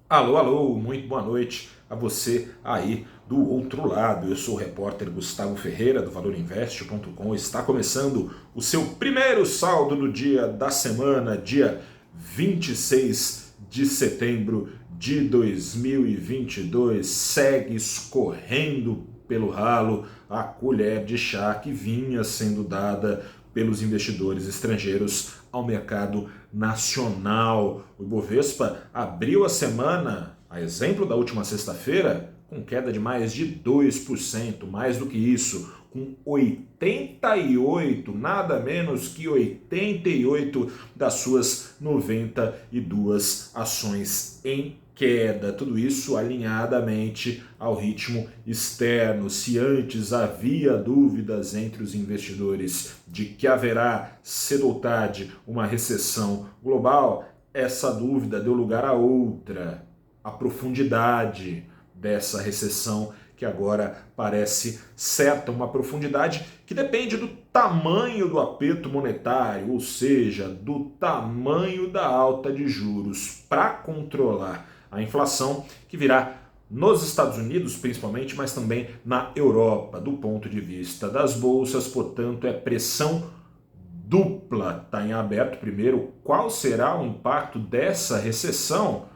Alô, alô, muito boa noite a você aí do outro lado. Eu sou o repórter Gustavo Ferreira do valorinvest.com. Está começando o seu primeiro saldo do dia da semana, dia 26 de setembro de 2022. Segue escorrendo pelo ralo a colher de chá que vinha sendo dada pelos investidores estrangeiros ao mercado nacional. O Ibovespa abriu a semana, a exemplo da última sexta-feira, com queda de mais de 2%, mais do que isso, com 88, nada menos que 88 das suas 92 ações em queda, tudo isso alinhadamente ao ritmo externo. Se antes havia dúvidas entre os investidores de que haverá cedo ou tarde uma recessão global, essa dúvida deu lugar a outra, a profundidade dessa recessão que agora parece certa, uma profundidade que depende do tamanho do aperto monetário, ou seja, do tamanho da alta de juros para controlar a inflação que virá nos Estados Unidos, principalmente, mas também na Europa. Do ponto de vista das bolsas, portanto, é pressão dupla. Está em aberto, primeiro, qual será o impacto dessa recessão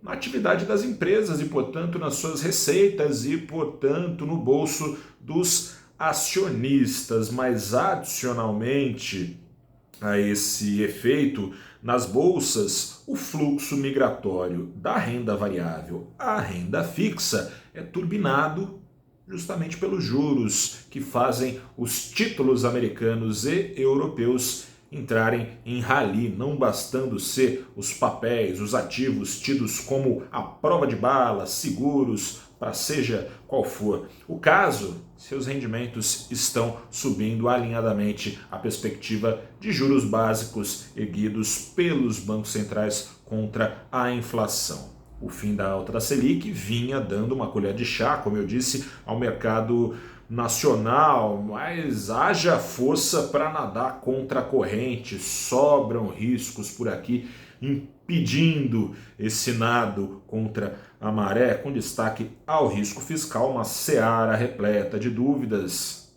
na atividade das empresas e, portanto, nas suas receitas e, portanto, no bolso dos acionistas. Mas, adicionalmente a esse efeito, nas bolsas, o fluxo migratório da renda variável à renda fixa é turbinado justamente pelos juros que fazem os títulos americanos e europeus entrarem em rally, não bastando ser os papéis, os ativos tidos como a prova de bala, seguros, para seja qual for o caso, seus rendimentos estão subindo alinhadamente à perspectiva de juros básicos erguidos pelos bancos centrais contra a inflação. O fim da alta da Selic vinha dando uma colher de chá, como eu disse, ao mercado nacional, mas haja força para nadar contra a corrente, sobram riscos por aqui impedindo esse nado contra a maré, com destaque ao risco fiscal, uma seara repleta de dúvidas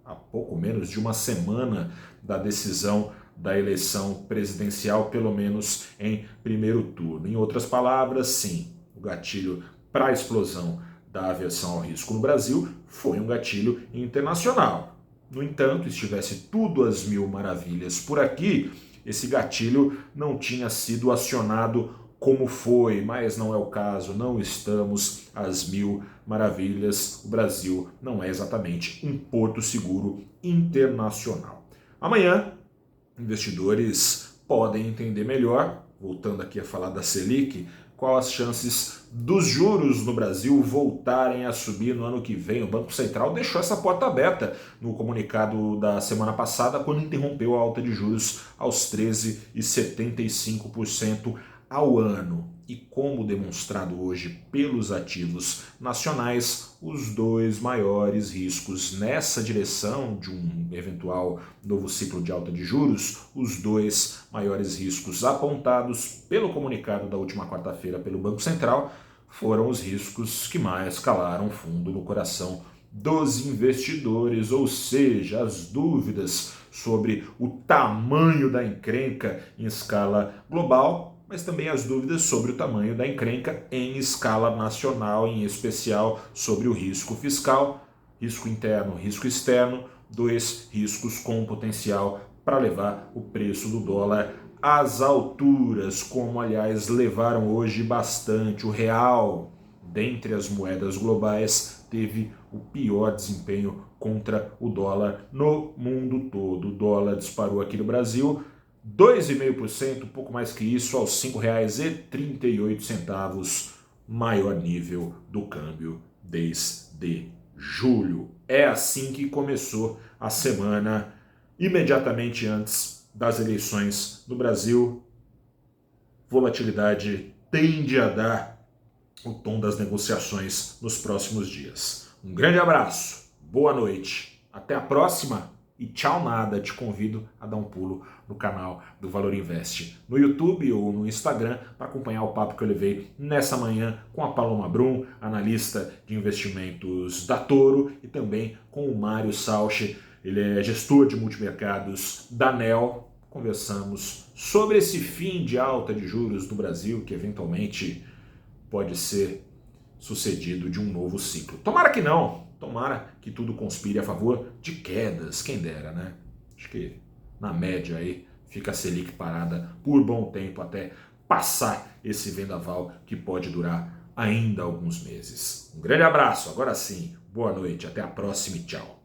há pouco menos de uma semana da decisão da eleição presidencial, pelo menos em primeiro turno. Em outras palavras, sim, o gatilho para a explosão da aversão ao risco no Brasil foi um gatilho internacional. No entanto, estivesse tudo às mil maravilhas por aqui, esse gatilho não tinha sido acionado como foi, mas não é o caso, não estamos às mil maravilhas. O Brasil não é exatamente um porto seguro internacional. Amanhã, investidores podem entender melhor, voltando aqui a falar da Selic, qual as chances dos juros no Brasil voltarem a subir no ano que vem. O Banco Central deixou essa porta aberta no comunicado da semana passada, quando interrompeu a alta de juros aos 13,75% ao ano. E como demonstrado hoje pelos ativos nacionais, os dois maiores riscos nessa direção de um eventual novo ciclo de alta de juros, os dois maiores riscos apontados pelo comunicado da última quarta-feira pelo Banco Central foram os riscos que mais calaram fundo no coração dos investidores, ou seja, as dúvidas sobre o tamanho da encrenca em escala global, mas também as dúvidas sobre o tamanho da encrenca em escala nacional, em especial sobre o risco fiscal, risco interno, risco externo, dois riscos com potencial para levar o preço do dólar às alturas, como aliás levaram hoje bastante. O real, dentre as moedas globais, teve o pior desempenho contra o dólar no mundo todo. O dólar disparou aqui no Brasil 2,5%, pouco mais que isso, aos R$ 5,38, maior nível do câmbio desde julho. É assim que começou a semana, imediatamente antes das eleições no Brasil. Volatilidade tende a dar o tom das negociações nos próximos dias. Um grande abraço, boa noite, até a próxima! e tchau nada, te convido a dar um pulo no canal do Valor Invest no YouTube ou no Instagram para acompanhar o papo que eu levei nessa manhã com a Paloma Brum, analista de investimentos da Toro, e também com o Mário Salchi, ele é gestor de multimercados da NEL. Conversamos sobre esse fim de alta de juros no Brasil, que eventualmente pode ser sucedido de um novo ciclo. Tomara que não, tomara que tudo conspire a favor de quedas, quem dera, né? Acho que na média aí fica a Selic parada por bom tempo até passar esse vendaval que pode durar ainda alguns meses. Um grande abraço, agora sim, boa noite, até a próxima e tchau.